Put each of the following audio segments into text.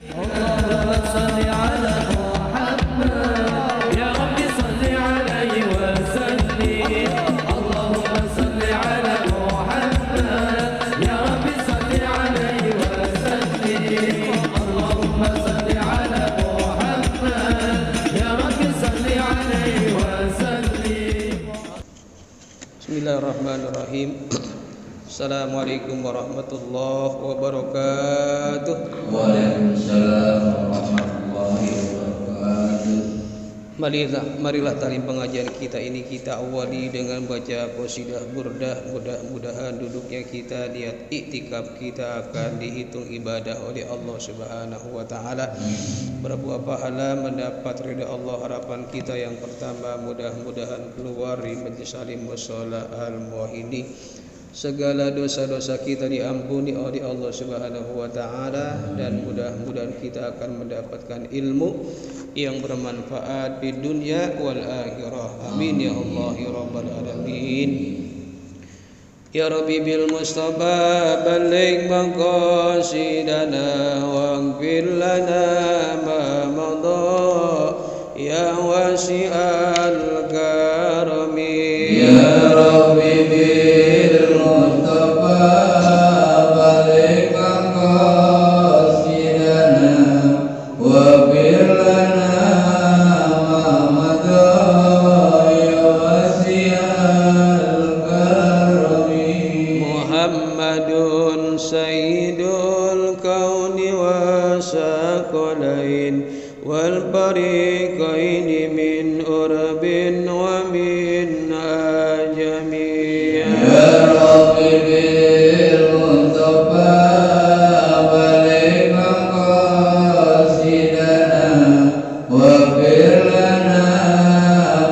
اللهم صل على محمد يا رب صل عليه وسلم اللهم صل على محمد يا رب صل عليه وسلم اللهم صل على محمد يا رب صل عليه وسلم. Bismillahirrahmanirrahim. Assalamualaikum warahmatullahi wabarakatuh. Waalaikumsalam warahmatullahi wabarakatuh. Marilah talim pengajian kita ini kita awali dengan baca qasidah burdah. Mudah-mudahan duduknya kita niat iktikaf kita akan dihitung ibadah oleh Allah Subhanahu wa taala. Berbuah pahala mendapat ridha Allah. Harapan kita yang pertama mudah-mudahan keluar di majlis salim mushola al-muwahhidin. Segala dosa-dosa kita diampuni oleh Allah Subhanahu wa taala dan mudah-mudahan kita akan mendapatkan ilmu yang bermanfaat di dunia wal akhirah. Amin ya Allah ya rabbal alamin. Ya Rabbi bil Mustafa balligh maqasidana waghfir lana ma madha ya wasi'al karami. Ya Rabbi bil Mustafa balik maqasidana waghfir lana ma madha ya wasi'al karami. Muhammadun sayyidul kauni wa saqalain wal fariqaini min urbin wa min ajami. Ya Rabbi bil Mustafa balik maqasidana waghfir lana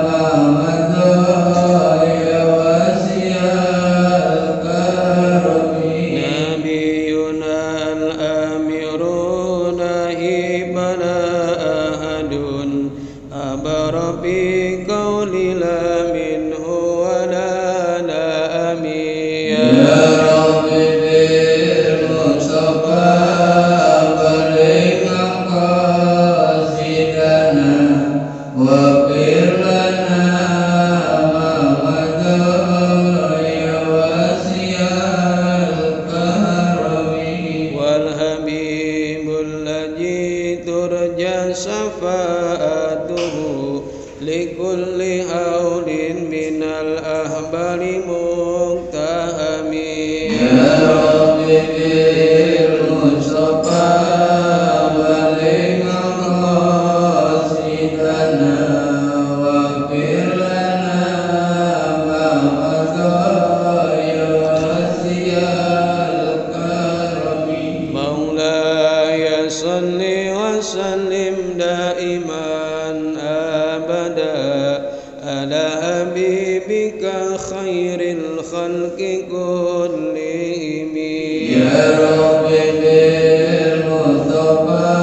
ma madha ya wasi'al karami. Nabiyuna al-amiruna hibana ahadun abara bi qawli la minhu wa la na'ami. Ya Rabbi bil Mustafa balik maqasidana waghfir lana ma madha ya wasi'al karami. Wal habibul ladzi turja syafa'atuhu likulli haulin minal ahbari muqtahami. Ya Rabbi bil Mustafa balik maqasidana waghfir lana ma madha ya wasi'al karami. Maulaya salli wa sallim daiman abada ala habibika khairil khalqi kullihim. Ya Rabbi bil Mustafa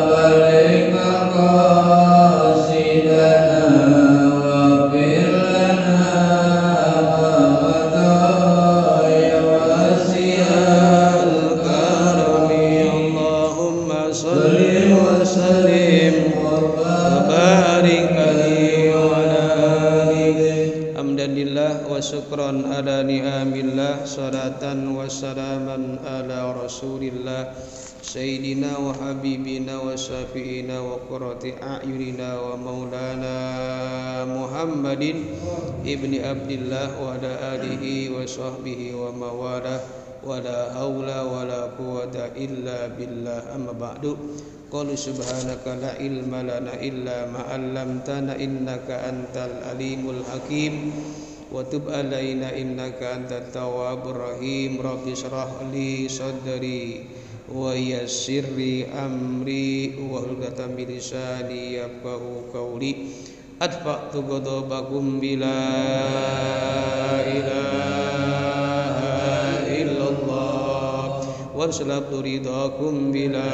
balik maqasidana waghfir lana ma madha ya wasi'al karami. Allahumma salli wa sallim wa barik alaihi wa ala alihi. Hamdanillah wa syukran ala ni'amillah. Salatan wa salaman ala rasulillah Sayyidina wa habibina wa syafi'ina wa qurrati a'yunina wa maulana Muhammadin ibni Abdillah wa ala alihi wa sahbihi wa mawalah wa la hawla wa la quwwata illa billah. Amma ba'du. Qalu subhanaka la ilma lana illa ma 'allamtana innaka antal alimul hakim wa tub alaina innaka antat tawwabur rahim. Rabbi shrah li sadri wa yassir li amri wa hlul min lisani yafqahu qawli. Adfa'tu ghadabakum bila ilaha illallah wa salatu ridakum bila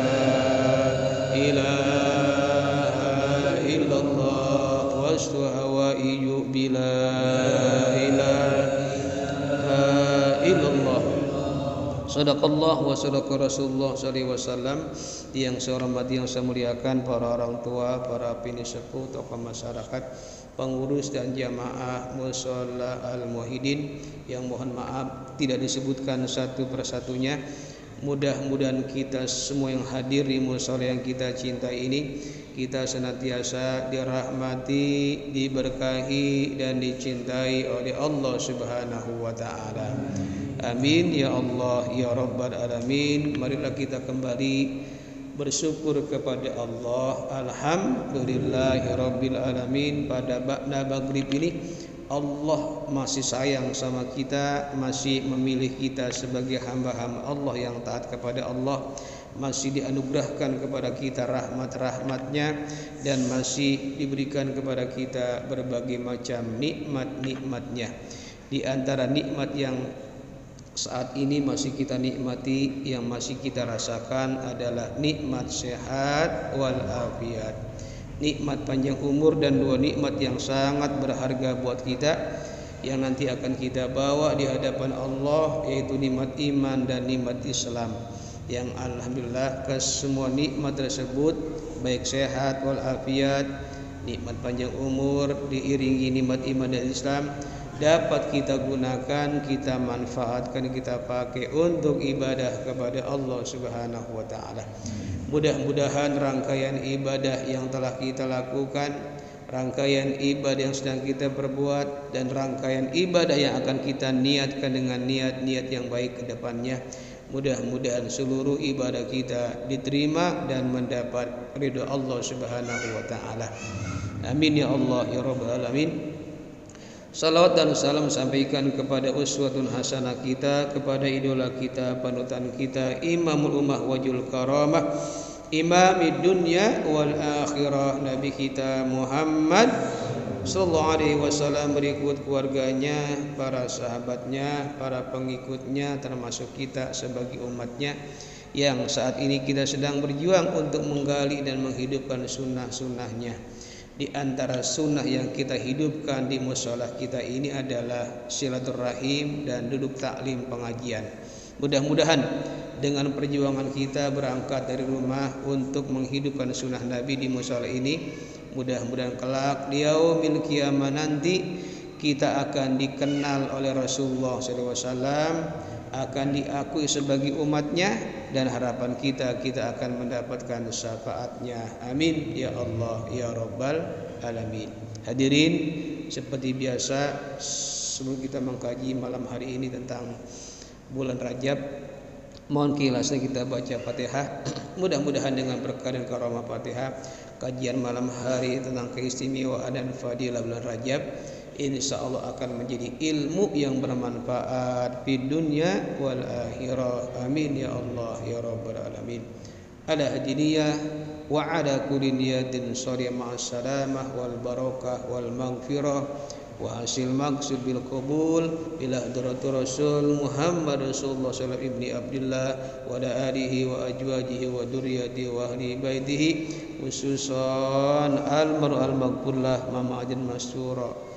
ilaha illallah wa hawaiju bila ilaha illallah. Sadaqallah wa sadaqa Rasulullah sallallahu alaihi wasallam. Yang saya hormati, yang saya muliakan para orang tua, para pinisepuh, tokoh masyarakat, pengurus dan jamaah mushola al-muwahhidin yang mohon maaf tidak disebutkan satu persatunya. Mudah-mudahan kita semua yang hadir di mushola yang kita cintai ini, kita senantiasa dirahmati, diberkahi dan dicintai oleh Allah Subhanahu wa taala. Amin ya Allah ya Rabbal alamin. Marilah kita kembali bersyukur kepada Allah. Alhamdulillahirabbil alamin. Pada ba'da maghrib ini Allah masih sayang sama kita, masih memilih kita sebagai hamba-hamba Allah yang taat kepada Allah, masih dianugerahkan kepada kita rahmat-rahmatnya, dan masih diberikan kepada kita berbagai macam nikmat-nikmatnya. Di antara nikmat yang saat ini masih kita nikmati, yang masih kita rasakan adalah nikmat sehat wal afiat, nikmat panjang umur, dan dua nikmat yang sangat berharga buat kita yang nanti akan kita bawa di hadapan Allah, yaitu nikmat iman dan nikmat Islam. Yang alhamdulillah kesemua nikmat tersebut, baik sehat wal afiat, nikmat panjang umur diiringi nikmat iman dan Islam, dapat kita gunakan, kita manfaatkan, kita pakai untuk ibadah kepada Allah Subhanahu wa taala. Mudah-mudahan rangkaian ibadah yang telah kita lakukan, rangkaian ibadah yang sedang kita perbuat, dan rangkaian ibadah yang akan kita niatkan dengan niat-niat yang baik ke depannya, mudah-mudahan seluruh ibadah kita diterima dan mendapat ridha Allah Subhanahu wa taala. Amin ya Allah ya Rabbal alamin. Salawat dan salam sampaikan kepada uswatun hasanah kita, kepada idola kita, panutan kita, imamul ummah wajul karamah, imamid dunya wal akhirah, Nabi kita Muhammad sallallahu alaihi wasallam, berikut keluarganya, para sahabatnya, para pengikutnya, termasuk kita sebagai umatnya yang saat ini kita sedang berjuang untuk menggali dan menghidupkan sunnah-sunnahnya. Di antara sunnah yang kita hidupkan di mushola kita ini adalah silaturahim dan duduk taklim pengajian. Mudah-mudahan dengan perjuangan kita berangkat dari rumah untuk menghidupkan sunnah Nabi di mushola ini, mudah-mudahan kelak di yaumil qiyamah nanti kita akan dikenal oleh Rasulullah SAW, akan diakui sebagai umatnya, dan harapan kita akan mendapatkan syafaatnya. Amin ya Allah ya Rabbal alamin. Hadirin, seperti biasa sebelum kita mengkaji malam hari ini tentang bulan Rajab, mohon kilasnya kita baca Fatihah. Mudah-mudahan dengan berkah dan karamah Fatihah, kajian malam hari tentang keistimewaan dan fadilah bulan Rajab insya Allah akan menjadi ilmu yang bermanfaat di dunia wal akhirah. Amin ya Allah ya Rabbal alamin. Ala hadiniyah wa ala kulli niyatin sharih ma'as salamah wal barakah wal maghfirah wa hasil maksud bil qabul ila hadratir Rasul Muhammad Rasulullah sallallahu ibni Abdullah wa ala alihi wa ajwajihi wa dzurriyyatihi wa ahli baitihi khususan al-mar'al maghfurlah mama'adin masyura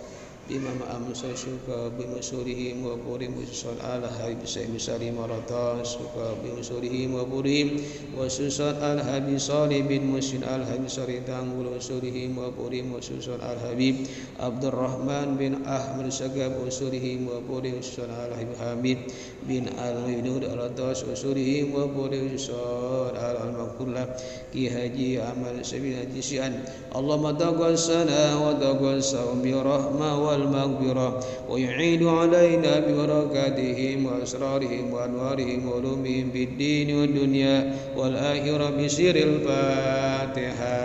Imam Amsa suka bimusurihim wa burim usul ala habib sayyid marata suka bimusurihim wa burim wa susul al habib salih bin musin al habib saridang wa usulihim wa burim wa susul al habib Abdurrahman bin Ahmad sagab usulihim wa burim usul al habib Hamid bin al Widud al atas usulihim wa burim usul al maghfurlah Ki Haji Amal Sabil Haji Sian Allahumma taqassana wa taqassa bi rahmah wa المغفرة ويعيد علينا ببركاتهم وأسرارهم وأنوارهم وعلومهم في الدين والدنيا والآخرة بسر الفاتحة.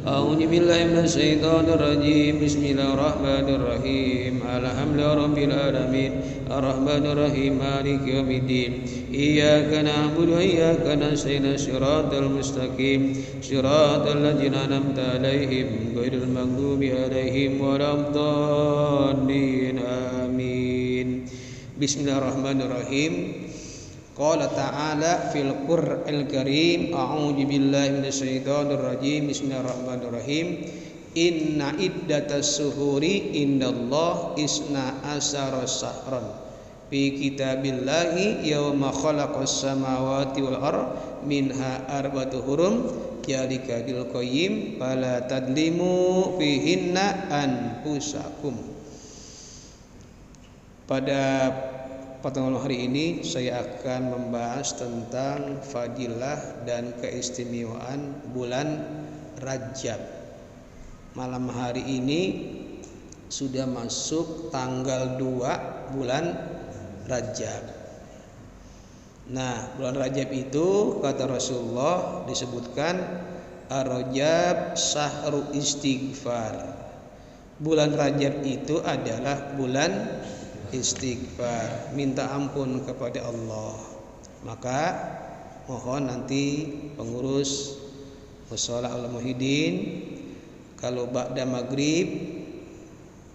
أعوذ بالله من الشيطان الرجيم. بسم الله الرحمن الرحيم. الحمد لله رب العالمين الرحمن الرحيم مالك يوم الدين إياك نعبد وإياك نستعين صراط المستقيم صراط الذين أنعمت عليهم غير المغضوب عليهم ولا الضالين آمين. بسم الله الرحمن الرحيم. Qala ta'ala fil Qur'anil Karim a'udzu billahi minasyaitonir rajim. Bismillahirrahmanirrahim. Inna iddatas suhuri indallah isna asyara syahran fi kitabillahi yauma khalaqas samawati wal ard minha arba'atu hurum dzalika dil qayyim fala tadlimu fihinna anfusakum. Pada pertemuan hari ini saya akan membahas tentang fadilah dan keistimewaan bulan Rajab. Malam hari ini sudah masuk tanggal 2 bulan Rajab. Nah, bulan Rajab itu kata Rasulullah disebutkan Ar-Rajab sahru istighfar. Bulan Rajab itu adalah bulan istighfar, minta ampun kepada Allah. Maka mohon nanti pengurus Mushola Al-Muhyiddin kalau ba'da maghrib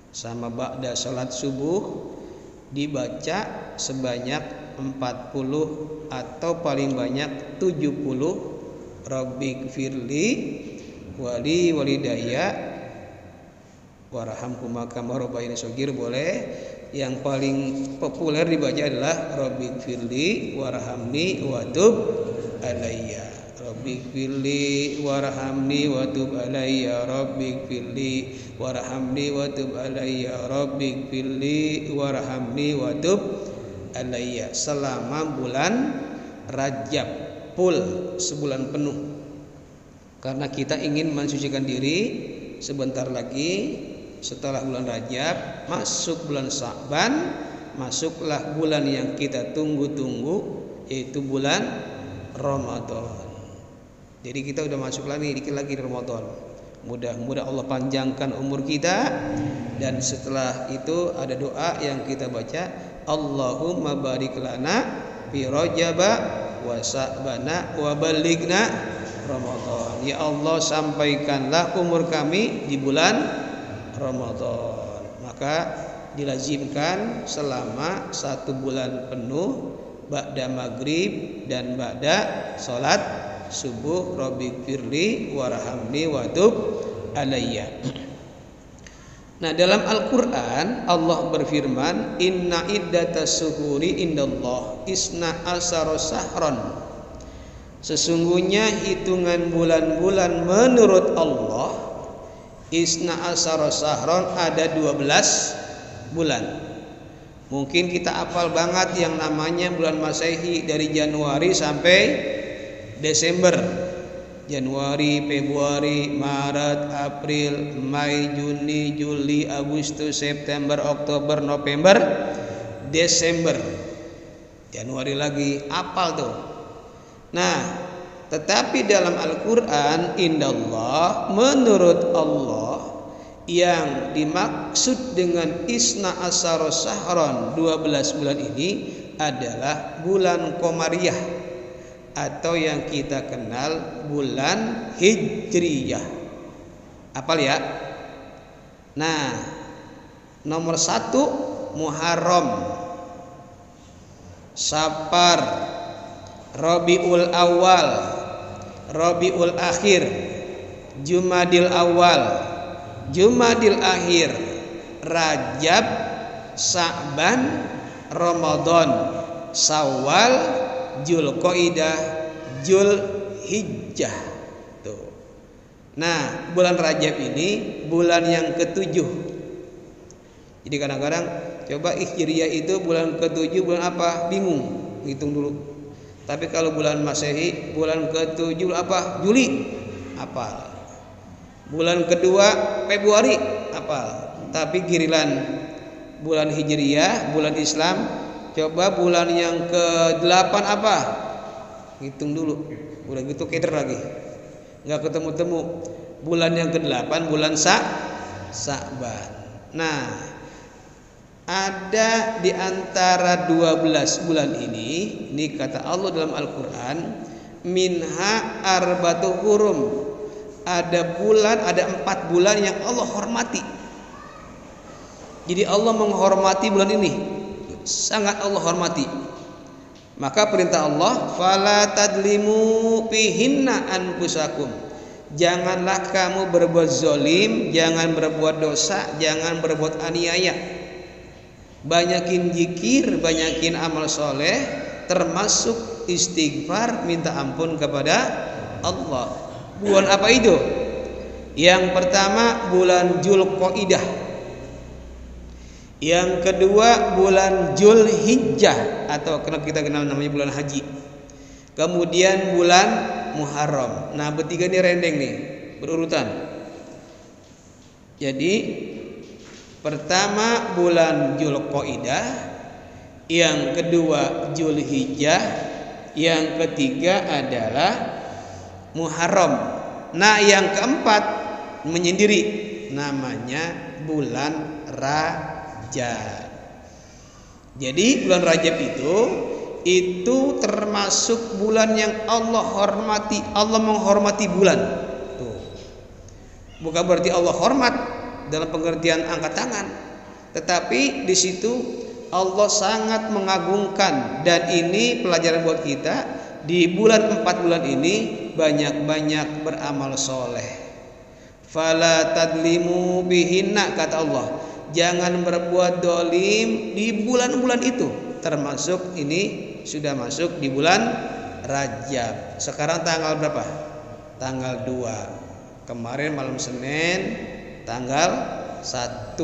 sama ba'da salat subuh dibaca sebanyak 40 atau paling banyak 70 Rabbik firli wali walidayya warhamhuma kama rabbayani shaghir boleh. Yang paling populer dibaca adalah Rabbik firli warhamni watub alayya. Rabbik firli warhamni watub alayya. Rabbik firli warhamni watub alayya. Rabbik firli warhamni watub alayya. Selama bulan Rajab full sebulan penuh. Karena kita ingin mensucikan diri sebentar lagi setelah bulan Rajab masuk bulan Sya'ban, masuklah bulan yang kita tunggu-tunggu yaitu bulan Ramadan. Jadi kita udah masuk lagi dikit lagi di Ramadan. Mudah-mudahan Allah panjangkan umur kita. Dan setelah itu ada doa yang kita baca, Allahumma barik lana fi Rajaba wa Sya'bana wa balighna Ramadan. Ya Allah, sampaikanlah umur kami di bulan Ramadan. Maka dilazimkan selama 1 bulan penuh ba'da maghrib dan ba'da salat subuh Rabbik firli warhamni watub alayya. Nah, dalam Al-Qur'an Allah berfirman, inna iddatas syuhuri indallah isna asyara syahran. Sesungguhnya hitungan bulan-bulan menurut Allah isna asyara syahran ada 12 bulan. Mungkin kita hafal banget yang namanya bulan Masehi dari Januari sampai Desember. Januari, Februari, Maret, April, Mei, Juni, Juli, Agustus, September, Oktober, November, Desember. Januari lagi, hafal tuh. Nah, tetapi dalam Al-Quran indallah menurut Allah yang dimaksud dengan isna asyara syahran 12 bulan ini adalah bulan Qamariyah atau yang kita kenal bulan Hijriyah. Apal ya? Nah, nomor 1 Muharram, Safar, Rabiul Awal, Rabiul Akhir, Jumadil Awal, Jumadil Akhir, Rajab, Sya'ban, Ramadan, Syawal, Dzulqa'dah, Dzulhijjah. Tuh. Nah, bulan Rajab ini bulan yang ke-7. Jadi kadang-kadang coba Hijriyah itu bulan ke-7 bulan apa? Bingung, hitung dulu. Tapi kalau bulan Masehi bulan ke-7 apa? Juli. Hafal. Bulan kedua Februari hafal. Tapi giliran bulan Hijriyah, bulan Islam, coba bulan yang ke-8 apa? Hitung dulu. Udah gitu keder lagi. Enggak ketemu-temu. Bulan yang ke-8 bulan Sya'ban. Nah, ada di antara 12 bulan ini kata Allah dalam Al-Quran, minha arba'atu hurum. Ada 4 bulan yang Allah hormati. Jadi Allah menghormati bulan ini, sangat Allah hormati. Maka perintah Allah, fala tadlimu fihinna anfusakum. Janganlah kamu berbuat zalim, jangan berbuat dosa, jangan berbuat aniaya. banyakin zikir, banyakin amal soleh, termasuk istighfar, minta ampun kepada Allah. Bulan apa itu? Yang pertama bulan Dzulqa'dah, yang kedua bulan Dzulhijjah atau kerap kita kenal namanya bulan haji, kemudian bulan Muharram. Nah, bertiga ini rendeng nih, berurutan. Jadi pertama bulan Dzulqa'dah, yang kedua Dzulhijjah, yang ketiga adalah Muharram. Nah, yang keempat menyendiri, namanya bulan Rajab. Jadi bulan Rajab itu termasuk bulan yang Allah hormati. Allah menghormati bulan. Tuh. Bukan berarti Allah hormat dalam pengertian angkat tangan, tetapi di situ Allah sangat mengagungkan. Dan ini pelajaran buat kita, di bulan 4 bulan ini banyak-banyak beramal soleh. Fala tadlimu bihinna, kata Allah, jangan berbuat dolim di bulan-bulan itu. Termasuk ini sudah masuk di bulan Rajab. Sekarang tanggal berapa? Tanggal 2. Kemarin malam Senin tanggal 1.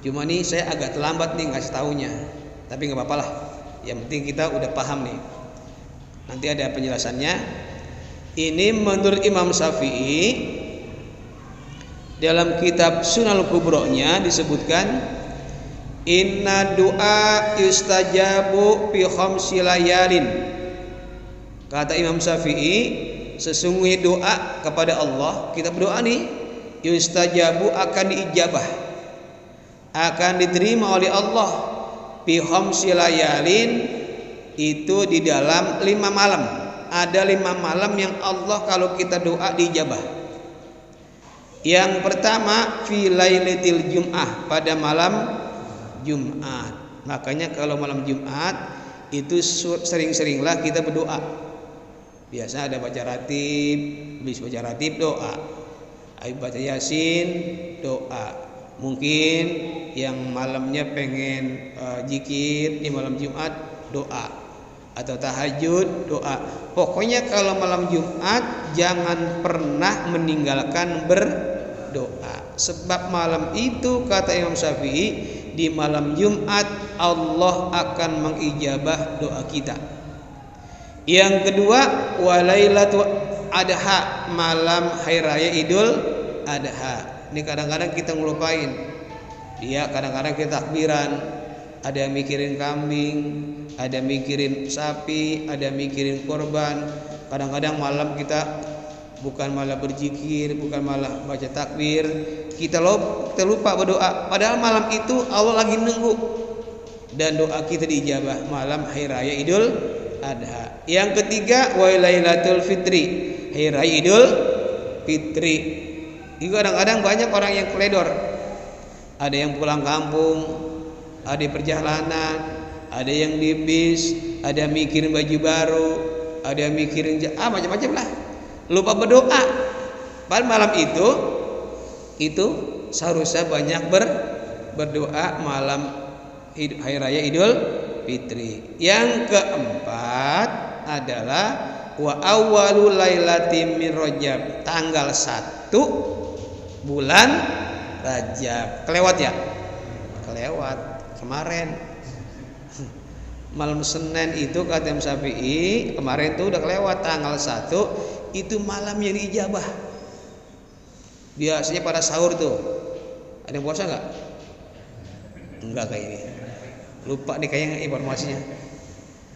Cuma nih saya agak terlambat nih ngasih taunya, tapi nggak apa-apa lah. Yang penting kita udah paham nih. Nanti ada penjelasannya. Ini menurut Imam Syafi'i dalam kitab Sunanul Kubro'nya disebutkan, inna du'a yustajabu fi khamsi layalin. Kata Imam Syafi'i, sesungguhnya doa kepada Allah, kita berdoa nih, yustajabu akan diijabah, akan diterima oleh Allah, fi khamsi layalin, itu di dalam 5 malam. Ada 5 malam yang Allah kalau kita doa diijabah. Yang pertama fi lailatul Jum'ah, pada malam Jumat. Makanya kalau malam Jumat itu sering-seringlah kita berdoa. Biasa ada baca ratib, habis baca ratib doa, habis baca Yasin doa. Mungkin yang malamnya pengen zikir di malam Jumat doa, atau tahajud doa. Pokoknya kalau malam Jumat jangan pernah meninggalkan berdoa. Sebab malam itu kata Imam Syafi'i, di malam Jumat Allah akan mengijabah doa kita. Yang kedua walailatul adha, malam hari raya Idul Adha. Ini kadang-kadang kita ngelupain. Dia kadang-kadang kita takbiran, ada yang mikirin kambing, ada mikirin sapi, ada mikirin korban. Kadang-kadang malam kita bukan malah berzikir, bukan malah baca takbir, kita lupa berdoa. Padahal malam itu Allah lagi nunggu, dan doa kita diijabah malam hari raya Idul Adha. Yang ketiga Lailatul Fitri, hari raya Idul Fitri. Itu kadang-kadang banyak orang yang keledor. Ada yang pulang kampung, ada di perjalanan, ada yang di bis, ada yang mikirin baju baru, ada yang mikirin macam-macam lah, lupa berdoa. Padahal malam itu seharusnya banyak berdoa malam hari raya Idul Fitri. Yang keempat adalah wa awwalul lailatin min Rajab, tanggal 1 bulan Rajab. Kelewat ya? Kelewat kemarin. Malam Senin itu kata Imam Syafi'i, kemarin itu udah kelewat tanggal 1, itu malam yang diijabah. Biasanya pada sahur tuh. Ada yang puasa enggak? Enggak kayaknya. Lupa nih kayaknya informasinya.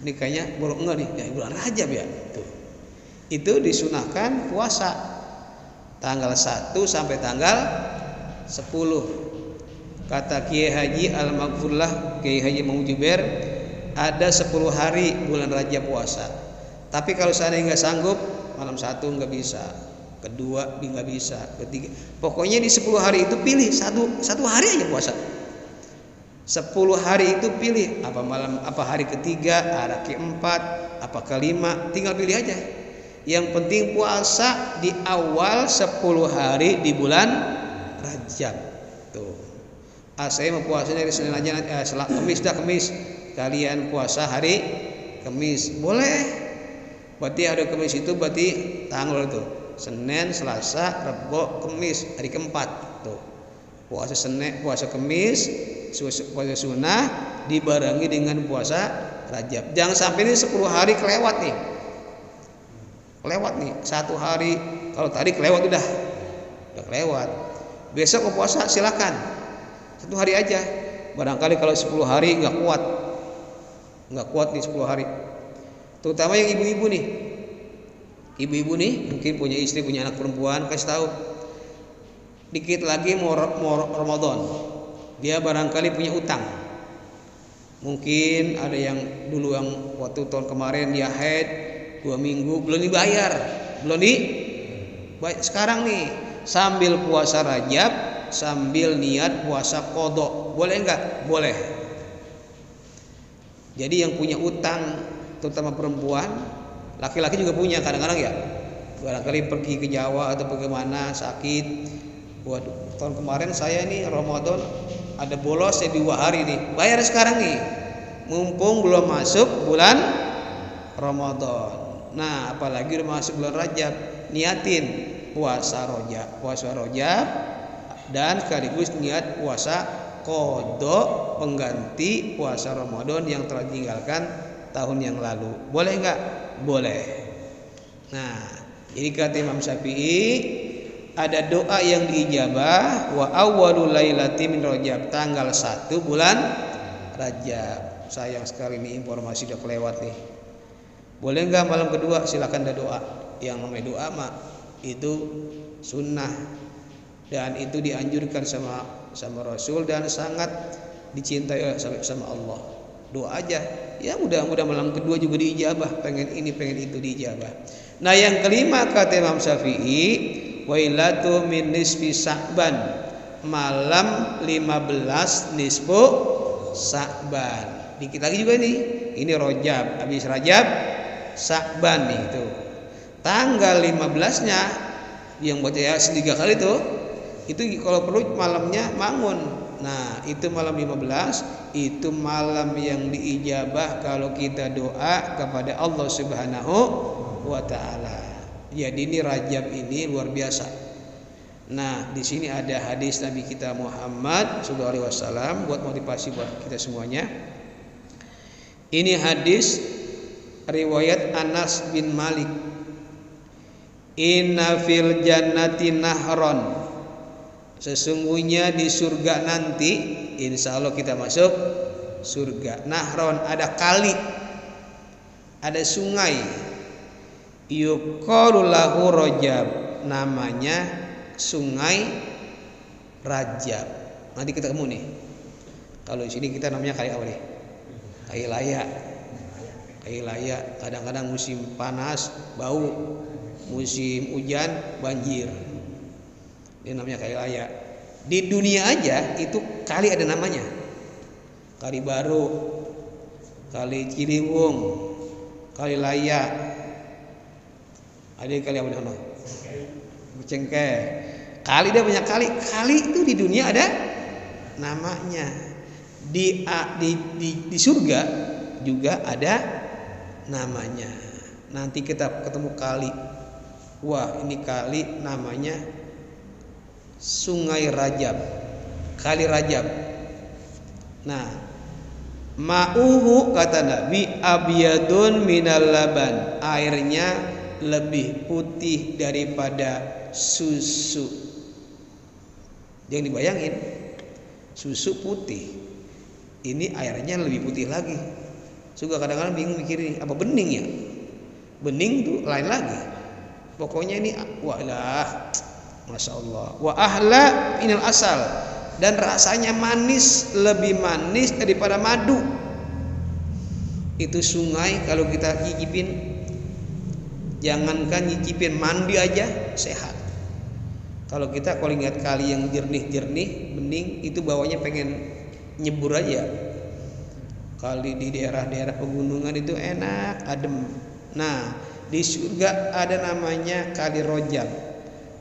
Ini kayaknya baru enggak nih, ya bulan Rajab ya. Tuh. Itu disunahkan puasa tanggal 1 sampai tanggal 10. Kata Kiai Haji Al-Maghfurlah, Kiai Haji Mahmud Jubair, ada 10 hari bulan Rajab puasa. Tapi kalau seandainya nggak sanggup, malam 1 nggak bisa, kedua nggak bisa, ketiga. Pokoknya di 10 hari itu pilih satu hari aja puasa. 10 hari itu pilih apa hari ketiga, hari keempat, apa kelima, tinggal pilih aja. Yang penting puasa di awal 10 hari di bulan Rajab. Tuh. Saya mau puasa dari Senin aja, Kemis kalian puasa hari Kemis boleh. Berarti hari Kemis itu berarti tanggal itu Senin, Selasa, Rabu, Kemis, hari keempat tuh. Puasa Senin, puasa Kemis, puasa sunnah dibarengi dengan puasa Rajab. Jangan sampai ini 10 hari kelewat nih. Satu hari, kalau tadi kelewat udah kelewat. Besok mau puasa silakan. 1 hari aja. Barangkali kalau 10 hari nggak kuat nih 10 hari. Terutama yang ibu-ibu nih. Ibu-ibu nih mungkin punya istri, punya anak perempuan, kasih tahu. Dikit lagi mau Ramadan. Dia barangkali punya utang. Mungkin ada yang dulu yang waktu tahun kemarin dia haid 2 minggu belum dibayar. Sekarang nih sambil puasa Rajab sambil niat puasa qadha. Boleh enggak? Boleh. Jadi yang punya utang terutama perempuan, laki-laki juga punya kadang-kadang ya. Barangkali pergi ke Jawa atau bagaimana sakit. Waduh, tahun kemarin saya nih Ramadan ada bolos 2 hari nih. Bayar sekarang nih. Mumpung belum masuk bulan Ramadan. Nah, apalagi udah masuk bulan Rajab, niatin puasa Rajab dan sekaligus niat puasa qadha pengganti puasa Ramadan yang telah ditinggalkan tahun yang lalu. Boleh enggak? Boleh. Nah, jadi kata Imam Syafi'i ada doa yang diijabah wa awwalul lailati min Rajab, tanggal 1 bulan Rajab. Sayang sekali ini informasi udah kelewat nih. Boleh enggak malam kedua? Silakan ada doa. Yang namanya doa mah itu sunnah dan itu dianjurkan sama Rasul dan sangat dicintai sama Allah. Doa aja. Ya mudah-mudahan malam kedua juga diijabah. Pengen ini pengen itu diijabah. Nah, yang kelima kata Imam Syafi'i, wailatu min nisfi Sa'ban, malam 15 nisfu Sa'ban. Dikit lagi juga nih. Ini Rajab, habis Rajab Sa'ban nih itu. Tanggal 15-nya yang buat ya 3 kali tuh. Itu kalau perlu malamnya bangun. Nah, itu malam 15, itu malam yang diijabah kalau kita doa kepada Allah Subhanahu wa taala. Jadi ini Rajab ini luar biasa. Nah, di sini ada hadis Nabi kita Muhammad sallallahu alaihi wasallam buat motivasi buat kita semuanya. Ini hadis riwayat Anas bin Malik. Inna fil jannati nahron, sesungguhnya di surga nanti insya Allah kita masuk surga. Nahron, ada kali, ada sungai. Yuqalu lahu Rajab, namanya sungai Rajab. Nanti kita ketemu nih. Kalau di sini kita namanya kali apa nih? Kali layak. Kadang-kadang musim panas bau, musim hujan banjir. Ini namanya kali layak. Di dunia aja itu kali ada namanya. Kali Baru, kali Ciliwung, kali layak. Ada kali apa namanya? Cengkeh. Kali dia banyak kali. Kali itu di dunia ada namanya. Di surga juga ada namanya. Nanti kita ketemu kali. Wah, ini kali namanya Sungai Rajab. Kali Rajab. Nah, ma'uhu kata Nabi abyadun minal laban, airnya lebih putih daripada susu. Jangan dibayangin, susu putih. Ini airnya lebih putih lagi. Suka kadang-kadang bingung mikirin apa bening ya? Bening tuh lain lagi. Pokoknya ini walah, masya Allah. Wa ahla minal asal, dan rasanya manis, lebih manis daripada madu. Itu sungai kalau kita nyicipin, jangankan nyicipin, mandi aja sehat. Kalau ingat kali yang jernih-jernih, bening, itu bawahnya pengen nyebur aja. Kali di daerah-daerah pegunungan itu enak, adem. Nah, di surga ada namanya kali Rajab.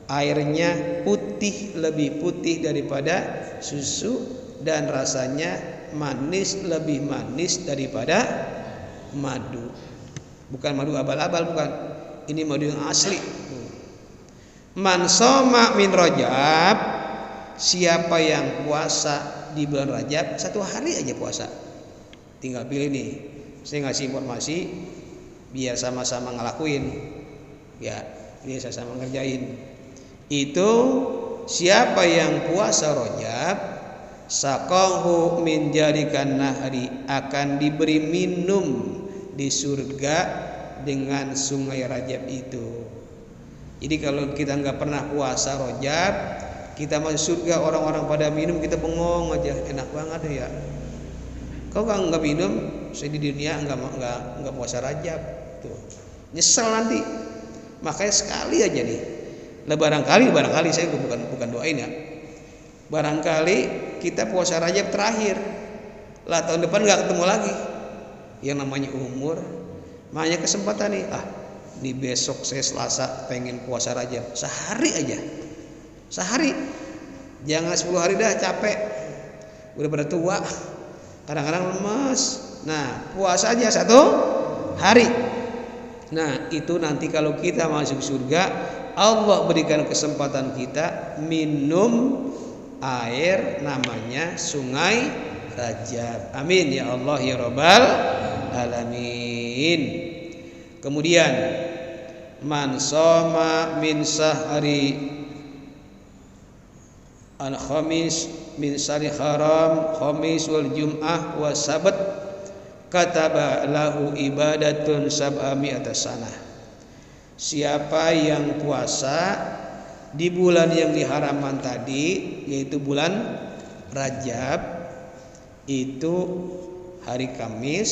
Airnya putih, lebih putih daripada susu dan rasanya manis, lebih manis daripada madu. Bukan madu abal-abal, bukan. Ini madu yang asli. Man shoma min Rajab, siapa yang puasa di bulan Rajab 1 hari aja puasa. Tinggal pilih nih. Saya ngasih informasi biar sama-sama ngelakuin. Ya, biar sama ngerjain. Itu siapa yang puasa Rajab, saqahu min jarikan nahri, akan diberi minum di surga dengan sungai Rajab itu. Jadi kalau kita nggak pernah puasa Rajab, kita masuk surga, orang-orang pada minum, kita bengong aja, enak banget ya. Kau kan nggak minum, saya di dunia nggak puasa Rajab, tuh nyesel nanti. Makanya sekali aja nih. Nah barangkali saya bukan doain ya. Barangkali kita puasa Rajab terakhir, lah tahun depan nggak ketemu lagi. Yang namanya umur, makanya kesempatan nih. Di besok saya Selasa pengen puasa Rajab sehari aja, sehari, jangan 10 hari dah, capek, udah pada tua, kadang-kadang lemas. Nah puasa aja 1 hari. Nah itu nanti kalau kita masuk surga, Allah berikan kesempatan kita minum air namanya sungai Rajab. Amin ya Allah ya Rabbal Alamin. Kemudian man shoma min sahari al-khamis min sari haram khamis wal jum'ah wa sabat kataba lahu ibadatun sab'ami'ata sanah. Siapa yang puasa di bulan yang diharamkan tadi, yaitu bulan Rajab, itu hari Kamis,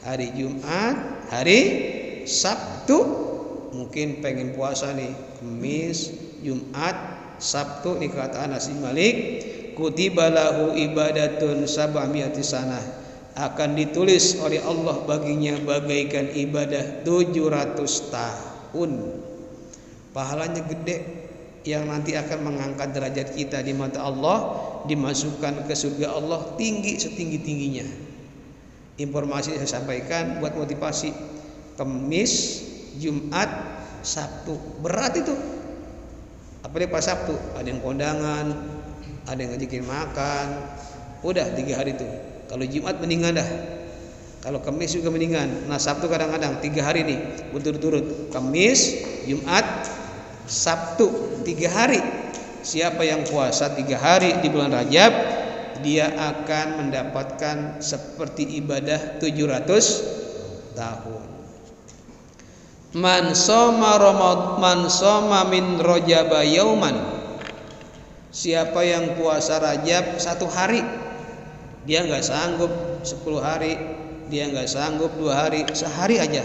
hari Jumat, hari Sabtu. Mungkin pengen puasa nih, Kamis, Jumat, Sabtu, nih kata Anas bin Malik, kutiba lahu ibadatun sab'ami'ati sanah, akan ditulis oleh Allah baginya bagaikan ibadah 700 tahun. Pahalanya gede, yang nanti akan mengangkat derajat kita di mata Allah, dimasukkan ke surga Allah tinggi setinggi-tingginya. Informasi saya sampaikan buat motivasi. Kamis, Jumat, Sabtu, berat itu. Apalagi pas Sabtu, ada yang kondangan, ada yang ngajakin makan. Udah 3 hari itu. Kalau Jumat mendingan dah. Kalau Kamis juga mendingan. Nah Sabtu kadang-kadang 3 hari nih berturut-turut. Kamis, Jumat, Sabtu, 3 hari. Siapa yang puasa 3 hari di bulan Rajab, dia akan mendapatkan seperti ibadah 700 tahun. Man shoma min Rajaba yauman, siapa yang puasa Rajab 1 hari, dia nggak sanggup 10 hari, dia nggak sanggup 2 hari, sehari aja.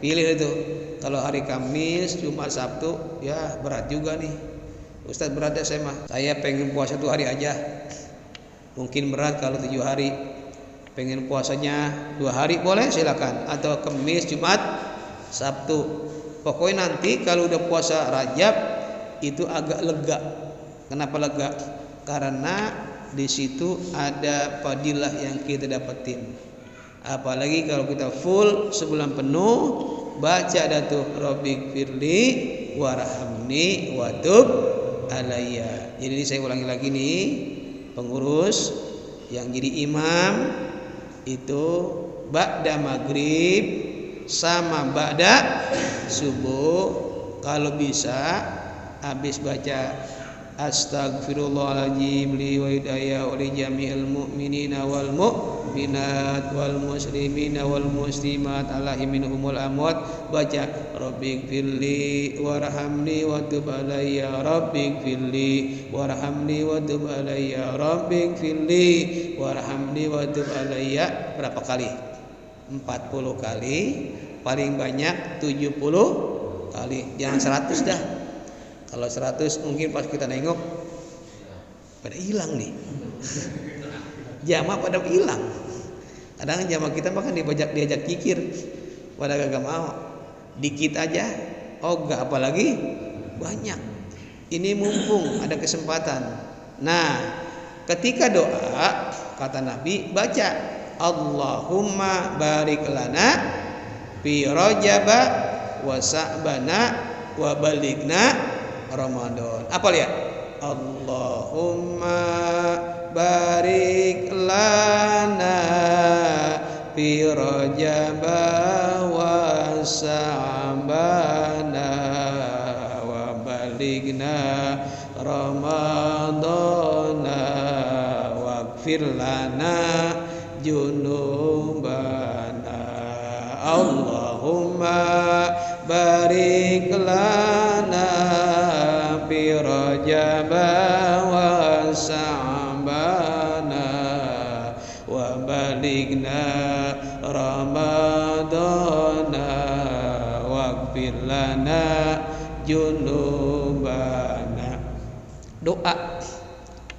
Pilih itu. Kalau hari Kamis, Jumat, Sabtu, ya berat juga nih. Ustadz berat ya saya mah. Saya pengen puasa 1 hari aja. Mungkin berat kalau 7 hari. Pengen puasanya 2 hari boleh, silakan. Atau Kamis, Jumat, Sabtu. Pokoknya nanti kalau udah puasa Rajab itu agak lega. Kenapa lega? Karena di situ ada fadilah yang kita dapetin. Apalagi kalau kita full sebulan penuh baca datu Rabbik firli warhamni watub alayya. Jadi saya ulangi lagi nih, pengurus yang jadi imam itu ba'da maghrib sama ba'da subuh, kalau bisa habis baca Astaghfirullahaladzim li wa hidayah wa li jami'il mu'minina wal mu'minat wal muslimina wal muslimat Allahi minhumul amwat, baca Rabbighfirli warhamni wa tub alayya Rabbighfirli warhamni wa tub alayya Rabbighfirli warhamni wa tub alayya. Berapa kali? 40 kali, paling banyak 70 kali, jangan 100 dah. Kalau 100 mungkin pas kita nengok pada hilang nih. Jamaah pada hilang. Kadang jamaah kita makan diajak kikir, pada gak mau. Dikit aja, ogah, apalagi banyak. Ini mumpung ada kesempatan. Nah, ketika doa kata Nabi baca Allahumma barik lana fi Rajaba wa Sa'bana wa balighna Ramadan. Apa lihat? Allahumma barik lana fi Rajaba wa Sa'bana wa balighna Ramadana waghfir lana junubana. Allahumma barik lana fi Rajaba wa Sa'bana wa balighna Ramadana waghfir lana junubana. Doa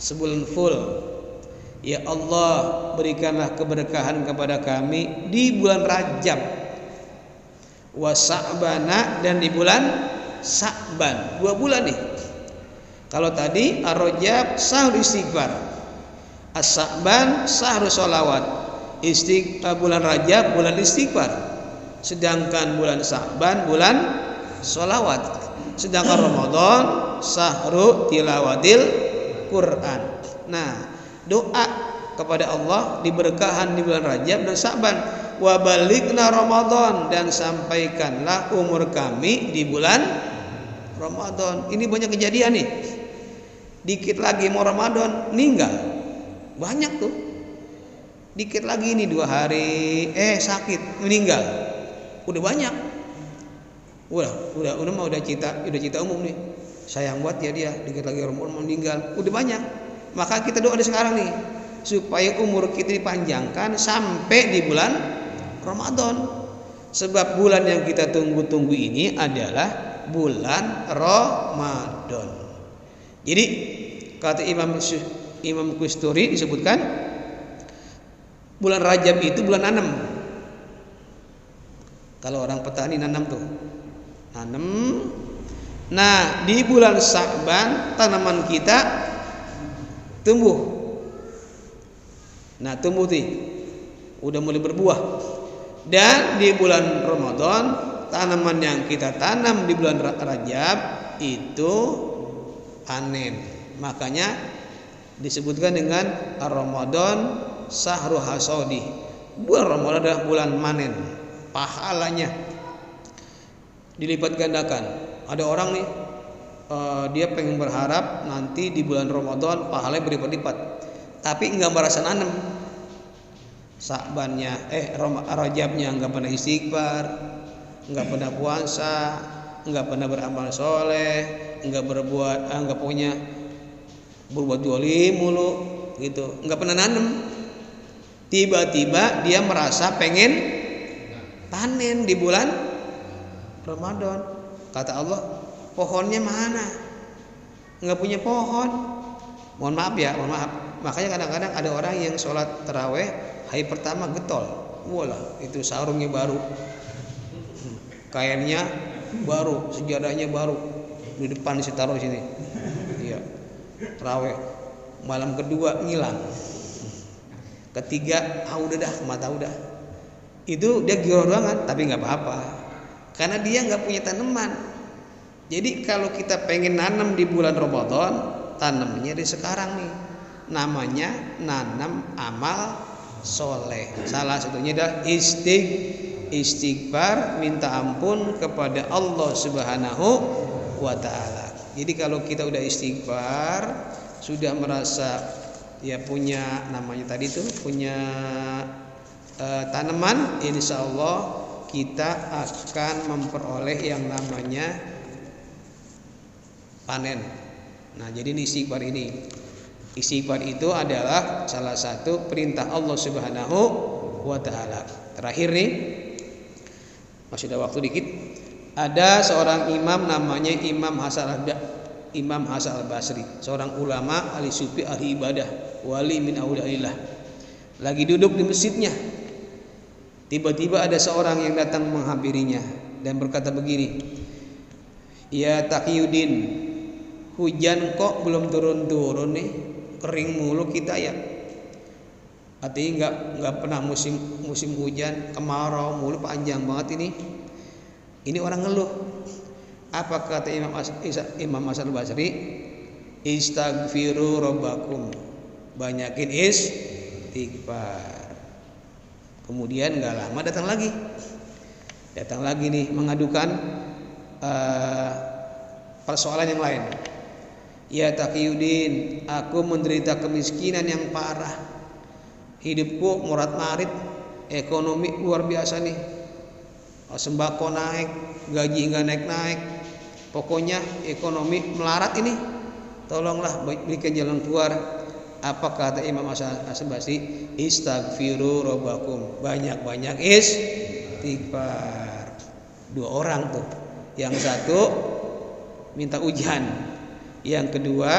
sebulan full. Ya Allah, berikanlah keberkahan kepada kami di bulan Rajab wa Sa'bana, dan di bulan Sa'ban. 2 bulan nih. Kalau tadi Ar-Rajab syahrul istighfar, As-Sa'ban syahrul sholawat. Bulan Rajab bulan istighfar, sedangkan bulan Sa'ban bulan sholawat, sedangkan Ramadan syahrul tilawatil Quran. Nah, doa kepada Allah diberkahan di bulan Rajab dan Sa'ban. Wa balighna Ramadan, dan sampaikanlah umur kami di bulan Ramadan. Ini banyak kejadian nih. Dikit lagi mau Ramadan meninggal. Banyak tuh. Dikit lagi nih 2 hari sakit meninggal. Udah banyak. Udah cita umum nih. Sayang buat ya dia, dikit lagi Ramadan meninggal. Udah banyak. Maka kita doa di sekarang nih supaya umur kita dipanjangkan sampai di bulan Ramadan. Sebab bulan yang kita tunggu-tunggu ini adalah bulan Ramadan. Jadi kata Imam Qusturi disebutkan bulan Rajab itu bulan nanam. Kalau orang petani nanam tuh, nanam. Nah, di bulan Sa'ban tanaman kita tumbuh. Nah, tumbuh tuh udah mulai berbuah. Dan di bulan Ramadan tanaman yang kita tanam di bulan Rajab itu panen. Makanya disebutkan dengan Ramadan syahrul hasadi. Bulan Ramadan adalah bulan manen. Pahalanya dilipat gandakan. Ada orang nih dia pengen berharap nanti di bulan Ramadan pahalanya berlipat-lipat, tapi nggak merasa nanem. Sa'bannya Rajabnya nggak pernah istighfar, nggak pernah puasa, nggak pernah beramal soleh, nggak berbuat dolim mulu gitu, nggak pernah nanem. Tiba-tiba dia merasa pengen panen di bulan Ramadan. Kata Allah, pohonnya mana? Nggak punya pohon. Mohon maaf. Makanya kadang-kadang ada orang yang sholat taraweh hari pertama getol. Walah, itu sarungnya baru, kainnya baru, sejadahnya baru, di depan ditaruh sini. Iya, taraweh. Malam kedua ngilang. Ketiga, mata udah. Itu dia giro banget, tapi nggak apa-apa. Karena dia nggak punya tanaman. Jadi kalau kita pengen nanam di bulan Ramadan, tanamnya di sekarang nih. Namanya nanam amal soleh. Salah satunya adalah istighfar, minta ampun kepada Allah Subhanahu wa Ta'ala. Jadi kalau kita udah istighfar, sudah merasa ya punya namanya tadi tuh punya tanaman, insya Allah kita akan memperoleh yang namanya panen. Nah, jadi istighfar ini. Istighfar itu adalah salah satu perintah Allah Subhanahu wa Ta'ala. Terakhir nih, masih ada waktu dikit. Ada seorang imam namanya Imam Hasan Al-Basri, seorang ulama, ahli sufi, ahli ibadah, wali min auliyaillah. Lagi duduk di masjidnya. Tiba-tiba ada seorang yang datang menghampirinya dan berkata begini, "Ya Taqiyuddin, hujan kok belum turun-turun nih?" kering mulu kita ya. Artinya nggak pernah musim hujan, kemarau mulu panjang banget ini. Ini orang ngeluh. Apa kata Imam Hasan Basri? Istaghfiru rabbakum. Banyakin istighfar. Kemudian nggak lama datang lagi nih mengadukan persoalan yang lain. Ya Taqiyuddin, aku menderita kemiskinan yang parah. Hidupku morat-marit, ekonomi luar biasa nih. Sembako naik, gaji nggak naik-naik. Pokoknya ekonomi melarat ini. Tolonglah berikan jalan keluar. Apa kata Imam Hasan Basri? Istaghfiru rabbakum. Banyak-banyak istighfar. 2 orang tuh. Yang satu minta hujan, yang kedua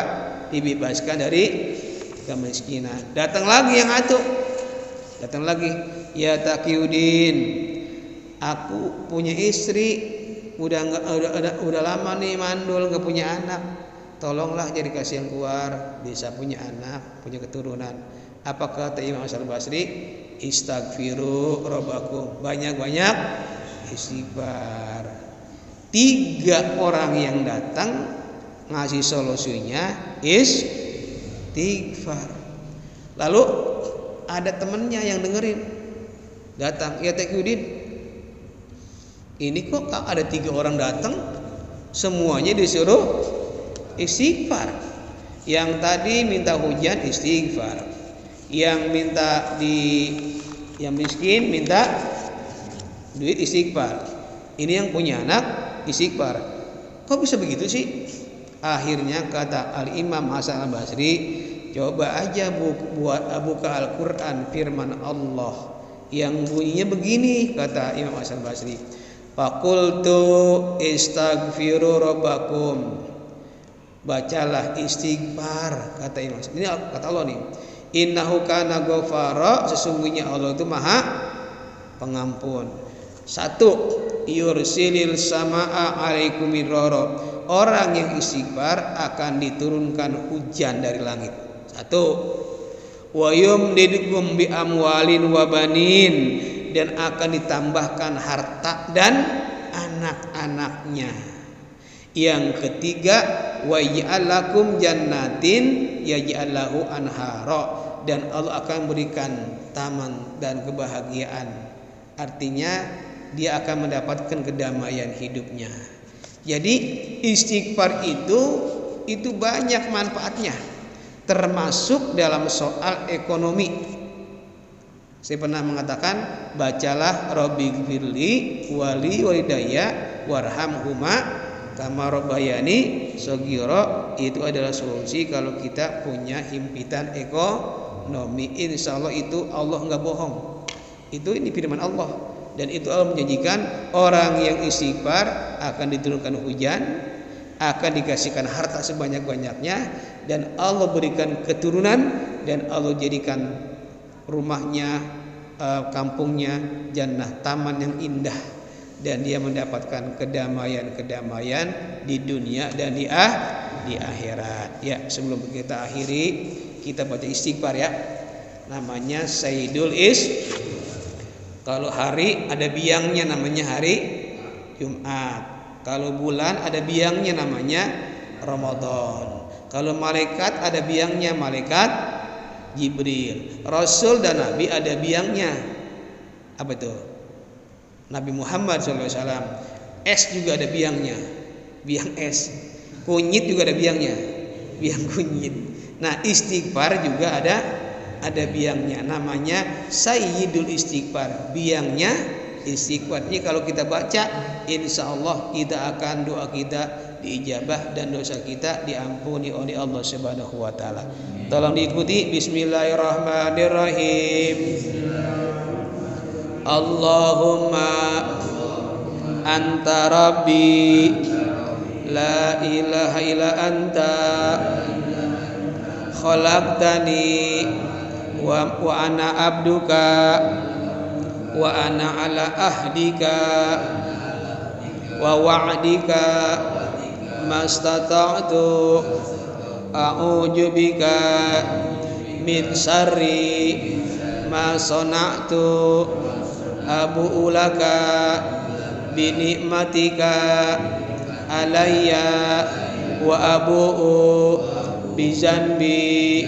dibebaskan dari kemiskinan. Datang lagi yang satu. Datang lagi, ya Taqiyuddin, aku punya istri, udah lama nih mandul, gak punya anak. Tolonglah jadi kasih yang keluar, bisa punya anak, punya keturunan. Apa kata Imam Hasan Basri? Istaghfiru rabbakum. Banyak-banyak istighfar. 3 orang yang datang ngasih solusinya istighfar. Lalu ada temennya yang dengerin, datang, ya Taqiyuddin, ini kok ada 3 orang datang, semuanya disuruh istighfar. Yang tadi minta hujan istighfar, yang miskin minta duit istighfar, ini yang punya anak istighfar. Kok bisa begitu sih? Akhirnya kata Al-Imam Hasan Basri, coba aja buka Al-Quran, firman Allah yang bunyinya begini, kata Imam Hasan Basri, faqultu istaghfiru rabbakum. Bacalah istighfar, kata Imam. Ini kata Allah nih. Innahu kana ghafara, sesungguhnya Allah itu Maha Pengampun. 1, yursilil samaa 'alaikum midrara. Orang yang istighfar akan diturunkan hujan dari langit. 1. Wa yumdidukum bi amwalin wa banin, dan akan ditambahkan harta dan anak-anaknya. Yang ketiga, wa ya'lakum jannatin yaj'alahu anhara, dan Allah akan berikan taman dan kebahagiaan. Artinya dia akan mendapatkan kedamaian hidupnya. Jadi istighfar itu banyak manfaatnya, termasuk dalam soal ekonomi. Saya pernah mengatakan, bacalah Rabbighfirli wali walidayya warhamhuma kama rabbayani shaghira. Itu adalah solusi kalau kita punya himpitan ekonomi. Insya Allah itu Allah nggak bohong. Ini firman Allah, dan itu Allah menjanjikan orang yang istighfar akan diturunkan hujan, akan dikasihkan harta sebanyak-banyaknya, dan Allah berikan keturunan, dan Allah jadikan rumahnya, kampungnya jannah, taman yang indah, dan dia mendapatkan kedamaian di dunia dan di akhirat. Ya, sebelum kita akhiri, kita baca istighfar ya. Namanya Sayyidul Istighfar. Kalau hari ada biangnya, namanya hari Jumat. Kalau bulan ada biangnya, namanya Ramadan. Kalau malaikat ada biangnya, malaikat Jibril. Rasul dan Nabi ada biangnya. Apa itu? Nabi Muhammad SAW. Es juga ada biangnya, biang es. Kunyit juga ada biangnya, biang kunyit. Nah, istighfar juga ada biangnya, namanya Sayyidul Istighfar. Biangnya istighfar. Ini kalau kita baca, insya Allah doa kita diijabah dan dosa kita diampuni oleh Allah Subhanahu wa taala. Tolong diikuti. Bismillahirrahmanirrahim. Allahumma anta rabbi la ilaha illa anta khalaqtani wa ana abduka wa ana ala ahdika wa wa'dika mastata'tu a'udzu bika min syarri ma sana'tu abu'u laka bi ni'matika alayya wa abu'u bi zanbi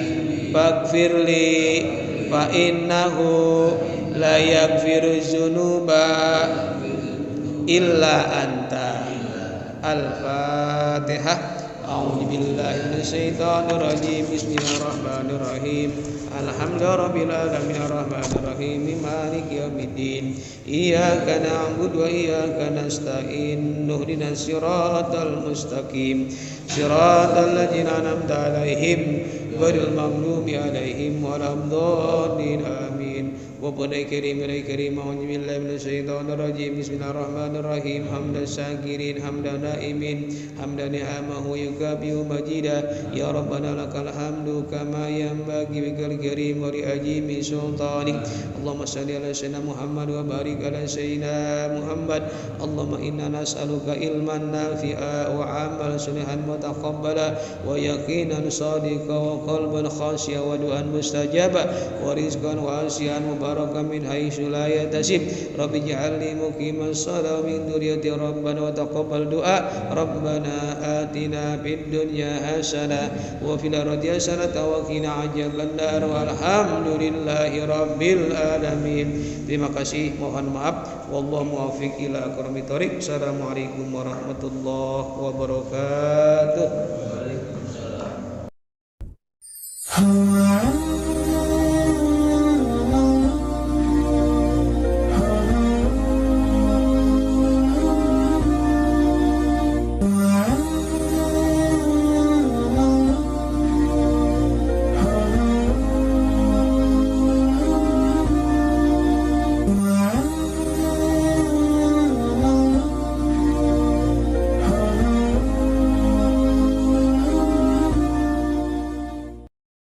faghfirli fa innahu la yaghfiru dzunuba illa anta. Al-Fatihah. A'udzu billahi minasyaitonir rajim. Bismillahirrahmanirrahim. Alhamdulillahirabbil alamin arrahmanir rahim maliki yaumiddin. Iyyaka na'budu wa iyyaka nasta'in. Ihdinas siratal mustaqim. Siratal ladzina an'amta 'alaihim ghairil maghdubi 'alaihim waladdallin. Amin. Wabarakatuh karim a'udzu billahi minasyaitonir rajim. Bismillahirrahmanirrahim. Hamdan syakirin hamdan naimin hamdan ni'amahu yukabiu majida. Ya rabbana lakal hamdu kama yanbaghi bikal karim wa li ajimi sultanik. Allahumma shalli ala sayyidina Muhammad wa barik ala sayyidina Muhammad. Allahumma inna nas'aluka ilman nafi'a wa 'amalan shalihan mutaqabbala wa yaqinan shadiqa wa qalban khashi'a wa du'an mustajaba wa rizqan wasi'an mubarakan min haitsu la yatasib. Rabbi ij'alni muqimas shalah min dzurriyyati rabbana wa taqabbal du'a. Rabbana atina fid dunya hasanah wa fil akhirati hasanah wa qina adzabannar. Walhamdulillahi rabbil alamin. Terima kasih, mohon maaf. Wallahu muwaffiq ila aqwamit thoriq. Assalamualaikum warahmatullahi wabarakatuh.